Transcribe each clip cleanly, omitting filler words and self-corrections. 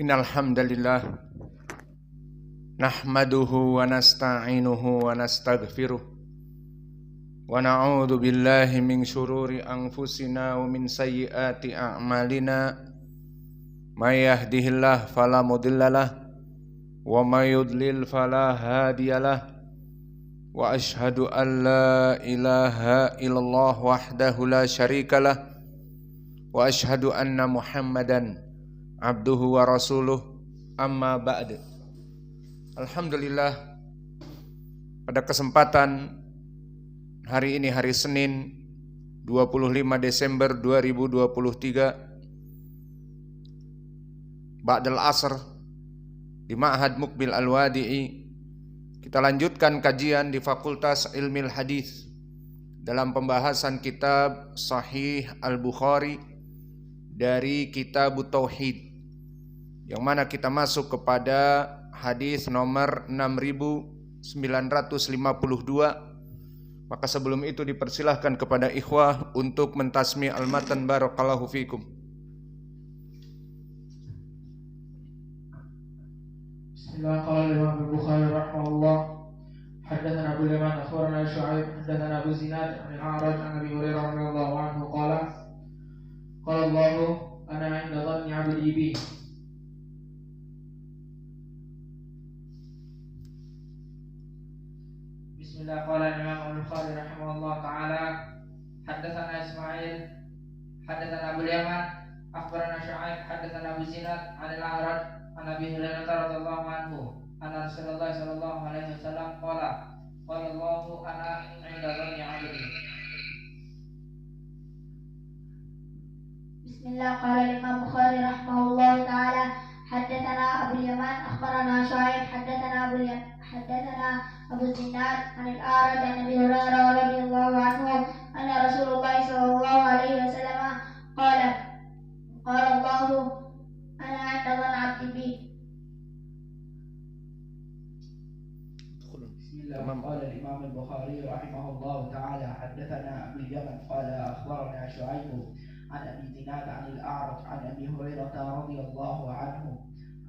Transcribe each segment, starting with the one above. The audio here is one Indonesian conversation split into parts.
Innal hamdalillah nahmaduhu wa nasta'inuhu wa nastaghfiruh wa na'udzu billahi min syururi anfusina wa min sayyiati a'malina may yahdihillahu fala mudhillalah wa may yudlil fala hadiyalah wa asyhadu an la ilaha illallah wahdahu la syarikalah wa asyhadu anna Muhammadan abduhu wa rasuluh, amma ba'd. Alhamdulillah, pada kesempatan hari ini, hari Senin 25 Desember 2023, Ba'dal Asr di Ma'had Muqbil Al-Wadi'i, kita lanjutkan kajian di Fakultas Ilmil Hadis dalam pembahasan kitab Sahih Al-Bukhari dari Kitab Tauhid, yang mana kita masuk kepada hadis nomor 6952. Maka sebelum itu dipersilahkan kepada ikhwah untuk mentasmi al-matan. Barakallahu fikum. Bismillahirrahmanirrahim. Bukhari rahimahullah. Haddatsana Abu Yaman akhbarana Syu'aib haddatsana Abu Zinad an al-A'raj an Abi Hurairah radhiyallahu anhu qala Allahu ana 'inda dhanni 'abdi bi. Bismillah. Qala Imam Al-Bukhari rahimahullah ta'ala haddatsana Ismail haddatsana Abu Yaman akhbarana Syu'aib haddatsana Abu Zinad an al-A'raj an Abi Hurairah radhiyallahu anhu anna Rasulullah sallallahu alaihi wasallam qala Allahu ana 'inda dhanni 'abdi. Bismillah. Qala Imam Bukhari rahimahullah ta'ala haddatsana Abu Yaman akhbarana Syu'aib haddatsana Abu Zinad an al-A'raj an Abi Hurairah radhiyallahu anhu anna Rasulullah sallallahu alaihi wasallam qala Allahu ana 'inda dhanni 'abdi bi. قال الإمام البخاري رحمه الله تعالى حدثنا أبو اليمن قال أخبرنا شعيب عن أبي زناد عن الأعرج عن أبي هريرة رضي الله عنه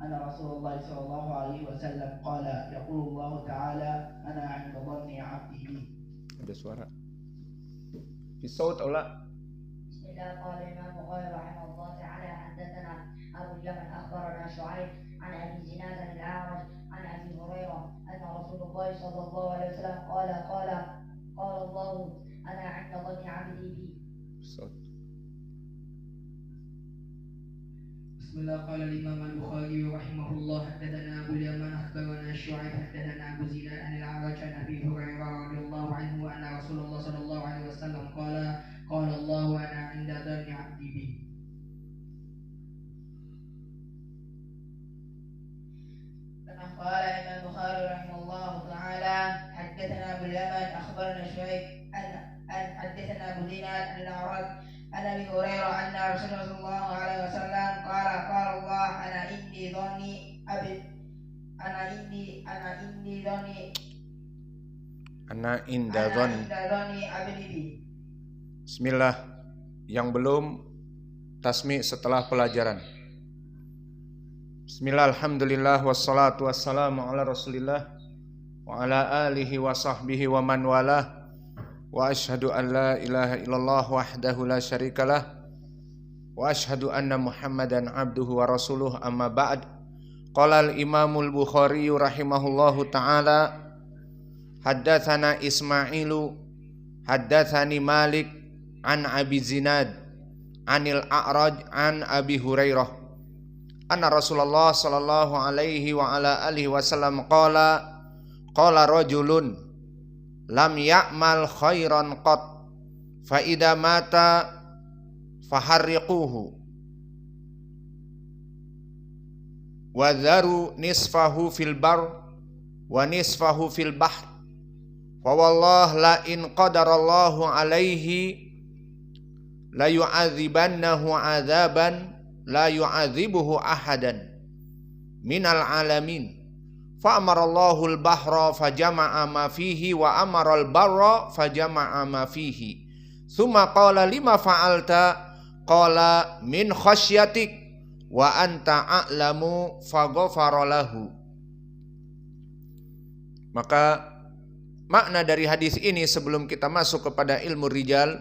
أن رسول الله صلى الله عليه وسلم قال يقول الله تعالى أنا عند ظن عبدي بي. Ada suara في صوت أو لا؟ بسم الله. قال الإمام البخاري رحمه الله تعالى حدثنا أبو اليمن أخبرنا شعيب عن أبي زناد عن الأعرج عن أبي هريرة أن رسول الله صلى الله عليه وسلم قال الله أنا عند ظن عبدي بي. بسم الله. قال الإمام البخاري رحمه الله حدثنا أبو اليمن أخبرنا شعيب حدثنا أبو زناد عن الأعرج عن أبي هريرة رضي الله عنه أن رسول الله صلى الله عليه وسلم قال الله أنا عند ظن عبدي بي. قال الإمام البخاري رحمه الله تعالى حدثنا أبو اليمن أخبرنا شعيب حدثنا أبو زناد عن الأعرج عن أبي هريرة أن رسول الله صلى الله عليه وسلم قال الله أنا عندي ظني عبدي بي. Bismillah. Yang belum tasmi setelah pelajaran. Bismillah, alhamdulillah, wassalatu wassalamu ala rasulillah wa ala alihi wa sahbihi wa man walah, wa ashhadu an la ilaha illallah wahdahu la syarikalah, wa ashhadu anna Muhammadan abduhu wa rasuluh, amma ba'd. Qala al-Imamul Bukhari rahimahullahu ta'ala haddatsana Ismailu haddatsani Malik an Abi Zinad anil A'raj an Abi Hurairah anna Rasulullah sallallahu alaihi wa ala alihi wasallam qala rajulun lam ya'mal khairan qat fa idza mata faharriquhu wa dharu nisfahu fil bar wa nisfahu fil bahr fa wallah la in qadarallahu alaihi la yu'adzibannahu 'adzaban la yu'adzibuhu ahadan minal alamin. Fa amarallahu al-bahra fajama'a ma fihi wa amara al-barra fajama'a ma fihi. Tsumma qala lima fa'alta? Qala min khasyatik. wa anta a'lamu faghafara lahu. Maka makna dari hadis ini sebelum kita masuk kepada ilmu rijal,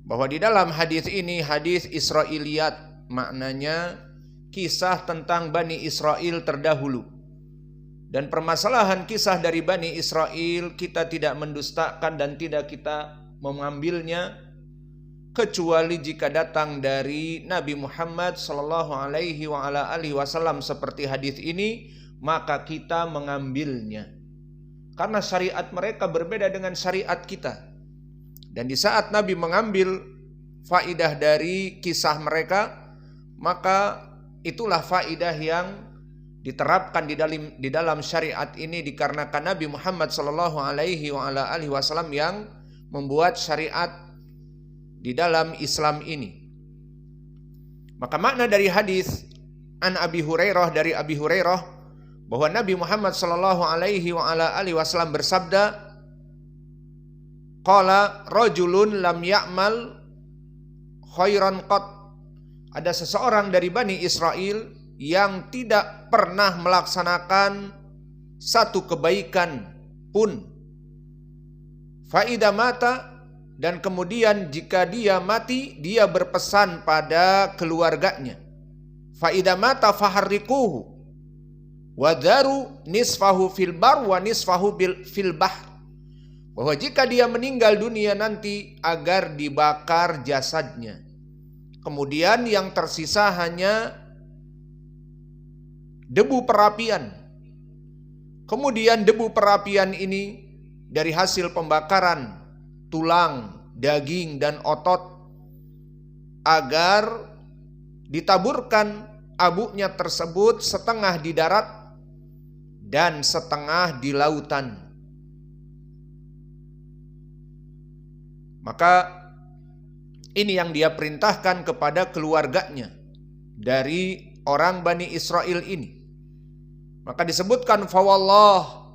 bahwa di dalam hadis ini hadis Israiliyat, maknanya kisah tentang Bani Israel terdahulu. Dan permasalahan kisah dari Bani Israel kita tidak mendustakan dan tidak kita mengambilnya kecuali jika datang dari Nabi Muhammad sallallahu alaihi wa ala alihi wasallam seperti hadis ini, maka kita mengambilnya. Karena syariat mereka berbeda dengan syariat kita. Dan di saat Nabi mengambil faidah dari kisah mereka, maka itulah faidah yang diterapkan di dalam syariat ini, dikarenakan Nabi Muhammad sallallahu alaihi wa ala alihi wasallam yang membuat syariat di dalam Islam ini. Maka makna dari hadis an Abi Hurairah, dari Abi Hurairah, bahwa Nabi Muhammad sallallahu alaihi wa ala alihi wasallam bersabda, qala rajulun lam ya'mal khairan qat. Ada seseorang dari Bani Israel yang tidak pernah melaksanakan satu kebaikan pun. Faida mata, dan kemudian jika dia mati, dia berpesan pada keluarganya. Faida mata faharrikuhu wadaru nisfahu fil bar wa nisfahu fil bahr. Bahwa jika dia meninggal dunia nanti agar dibakar jasadnya. Kemudian yang tersisa hanya debu perapian. Kemudian debu perapian ini dari hasil pembakaran tulang, daging, dan otot, agar ditaburkan abunya tersebut setengah di darat dan setengah di lautan. Maka ini yang dia perintahkan kepada keluarganya dari orang Bani Israel ini. Maka disebutkan fawallah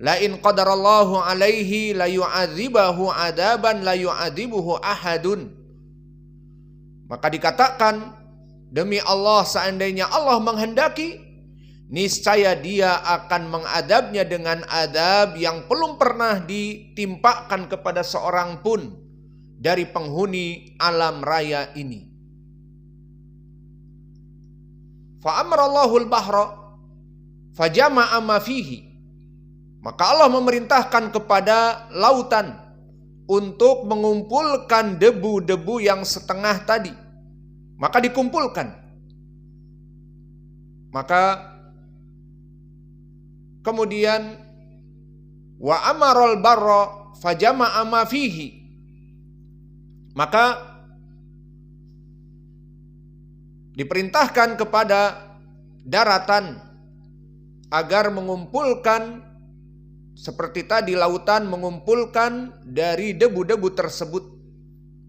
la in qadarallahu alaihi la yu'adzibahu adaban la yu'adzibuhu ahadun. Maka dikatakan, demi Allah, seandainya Allah menghendaki, niscaya dia akan mengadabnya dengan adab yang belum pernah ditimpakan kepada seorang pun dari penghuni alam raya ini. Fa'amarallahu al-bahra fajama'a ma fihi. Maka Allah memerintahkan kepada lautan untuk mengumpulkan debu-debu yang setengah tadi. Maka dikumpulkan. Maka kemudian wa amaral barra fajama'a ma fihi. Maka diperintahkan kepada daratan agar mengumpulkan seperti tadi lautan mengumpulkan dari debu-debu tersebut.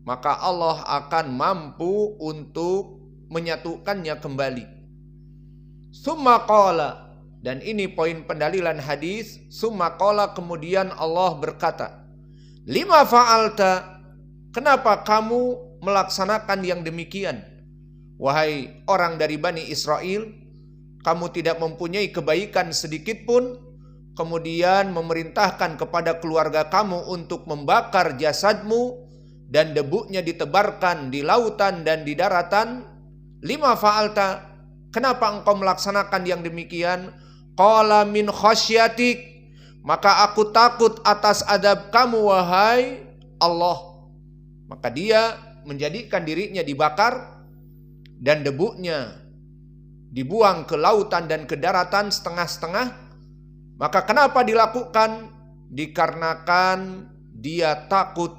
Maka Allah akan mampu untuk menyatukannya kembali. Summa qala, dan ini poin pendalilan hadis, summa qala, kemudian Allah berkata, lima fa'alta, kenapa kamu melaksanakan yang demikian? Wahai orang dari Bani Israel, kamu tidak mempunyai kebaikan sedikit pun, kemudian memerintahkan kepada keluarga kamu untuk membakar jasadmu dan debunya ditebarkan di lautan dan di daratan. Lima fa'alta, kenapa engkau melaksanakan yang demikian? Qala min khasyatik, maka aku takut atas adab kamu wahai Allah. Maka dia menjadikan dirinya dibakar dan debunya dibuang ke lautan dan ke daratan setengah-setengah. Maka kenapa dilakukan? Dikarenakan dia takut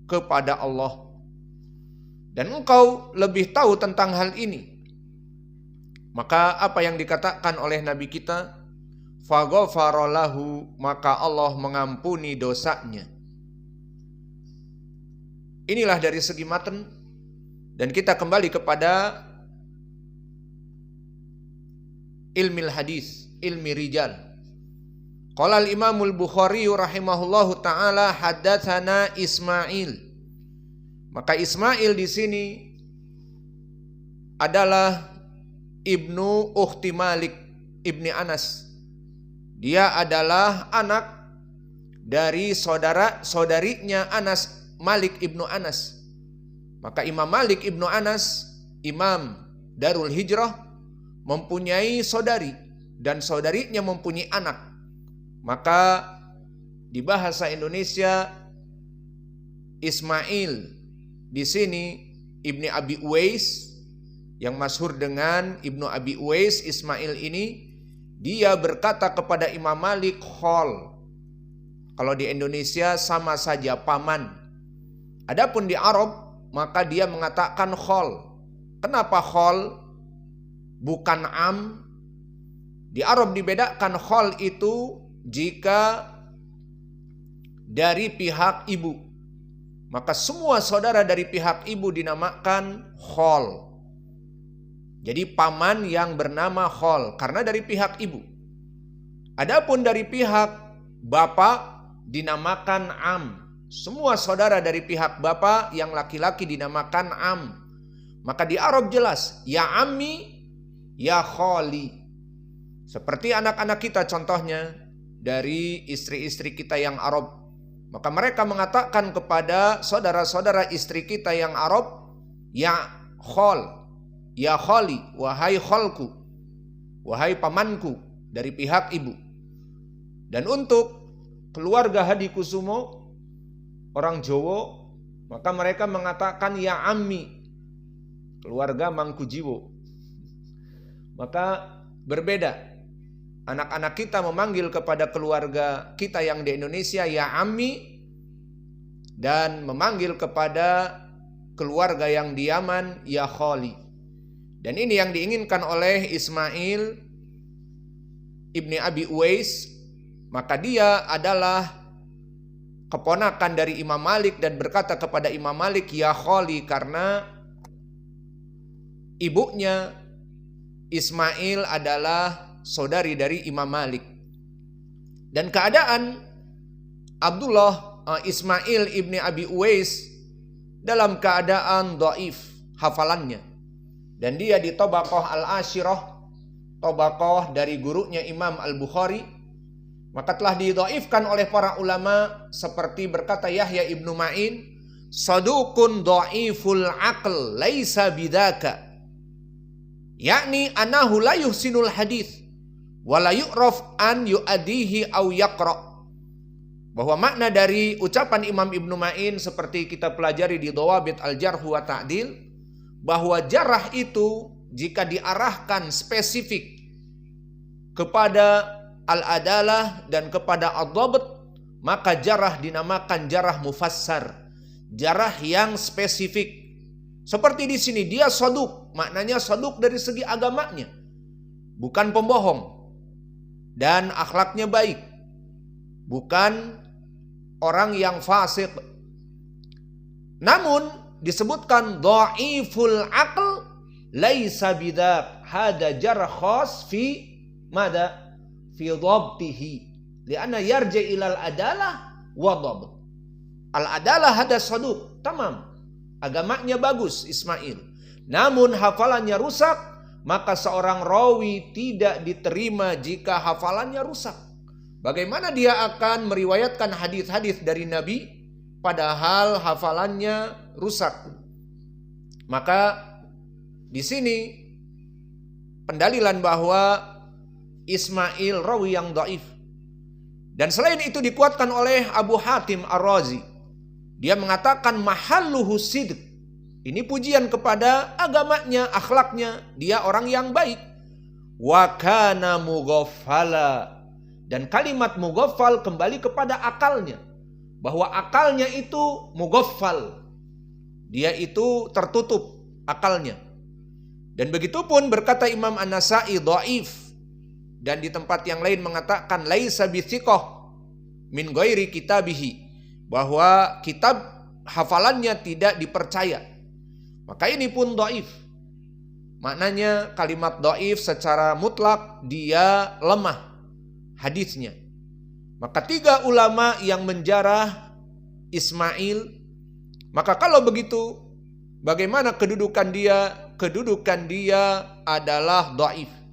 kepada Allah. Dan engkau lebih tahu tentang hal ini. Maka apa yang dikatakan oleh Nabi kita? Faghafara lahu, maka Allah mengampuni dosanya. Inilah dari segi matan. Dan kita kembali kepada ilmil hadis, ilmi rijal. Qala al-Imamul Bukhari rahimahullahu taala haddatsana Ismail. Maka Ismail di sini adalah ibnu ukhti Malik ibni Anas. Dia adalah anak dari saudarinya Anas, Malik ibnu Anas. Maka Imam Malik ibnu Anas, Imam Darul Hijrah, mempunyai saudari dan saudarinya mempunyai anak. Maka di bahasa Indonesia Ismail di sini Ibni Abi Uwais, yang masyhur dengan Ibnu Abi Uwais, Ismail ini, dia berkata kepada Imam Malik khol. Kalau di Indonesia sama saja paman. Adapun di Arab maka dia mengatakan khol. Kenapa khol bukan am? Di Arab dibedakan khol itu jika dari pihak ibu. Maka semua saudara dari pihak ibu dinamakan khol. Jadi paman yang bernama khol karena dari pihak ibu. Adapun dari pihak bapak dinamakan am. Semua saudara dari pihak bapak yang laki-laki dinamakan am. Maka di Arab jelas ya ammi, ya kholi. Seperti anak-anak kita contohnya dari istri-istri kita yang Arab. Maka mereka mengatakan kepada saudara-saudara istri kita yang Arab, ya khol, ya kholi, wahai kholku, wahai pamanku dari pihak ibu. Dan untuk keluarga Hadikusumo, orang Jawa, maka mereka mengatakan ya ammi, keluarga Mangkujiwo. Maka berbeda. Anak-anak kita memanggil kepada keluarga kita yang di Indonesia ya ammi, dan memanggil kepada keluarga yang di Yaman ya kholi. Dan ini yang diinginkan oleh Ismail ibni Abi Uwais. Maka dia adalah keponakan dari Imam Malik dan berkata kepada Imam Malik ya kholi, karena ibunya Ismail adalah saudari dari Imam Malik. Dan keadaan Abdullah Ismail ibni Abi Uwais dalam keadaan dhaif hafalannya. Dan dia di Tabaqah al-Ashirah, Tabaqah dari gurunya Imam Al-Bukhari. Maka telah didhaifkan oleh para ulama seperti berkata Yahya ibnu Ma'in, saduqun dhaiful aql laisa bidaka. Yakni anahu la yuhsinul hadits wala yu'raf an yu'adihi au yaqra. Bahwa makna dari ucapan Imam Ibnu Ma'in seperti kita pelajari di Dhawabit al-Jarh wa Ta'dil, bahwa jarah itu jika diarahkan spesifik kepada al-adalah dan kepada ad-dhabt, maka jarah dinamakan jarah mufassar, jarah yang spesifik. Seperti di sini dia saduq, maknanya saduq dari segi agamanya, bukan pembohong. Dan akhlaknya baik, bukan orang yang fasik. Namun disebutkan dhaiful aql laisa bidzak, hada jarh khas fi mada fi dhabtihi lianna yarji ilal adalah wa dhabt. Al adalah hada saduq tamam, agamanya bagus Ismail, namun hafalannya rusak. Maka seorang rawi tidak diterima jika hafalannya rusak. Bagaimana dia akan meriwayatkan hadis-hadis dari Nabi padahal hafalannya rusak? Maka di sini pendalilan bahwa Ismail rawi yang dhaif. Dan selain itu dikuatkan oleh Abu Hatim Ar-Razi. Dia mengatakan mahalluhu sidq. Ini pujian kepada agamanya, akhlaknya. Dia orang yang baik. Wa kana mughaffala. Dan kalimat mughaffal kembali kepada akalnya. Bahwa akalnya itu mughaffal. Dia itu tertutup akalnya. Dan begitu pun berkata Imam An-Nasai dhaif. Dan di tempat yang lain mengatakan laisa bithiqah min ghairi kitabihi. Bahwa kitab hafalannya tidak dipercaya. Maka ini pun dhaif. Maknanya kalimat dhaif secara mutlak dia lemah hadisnya. Maka 3 ulama yang menjarah Ismail. Maka kalau begitu bagaimana kedudukan dia kedudukan dia adalah dhaif.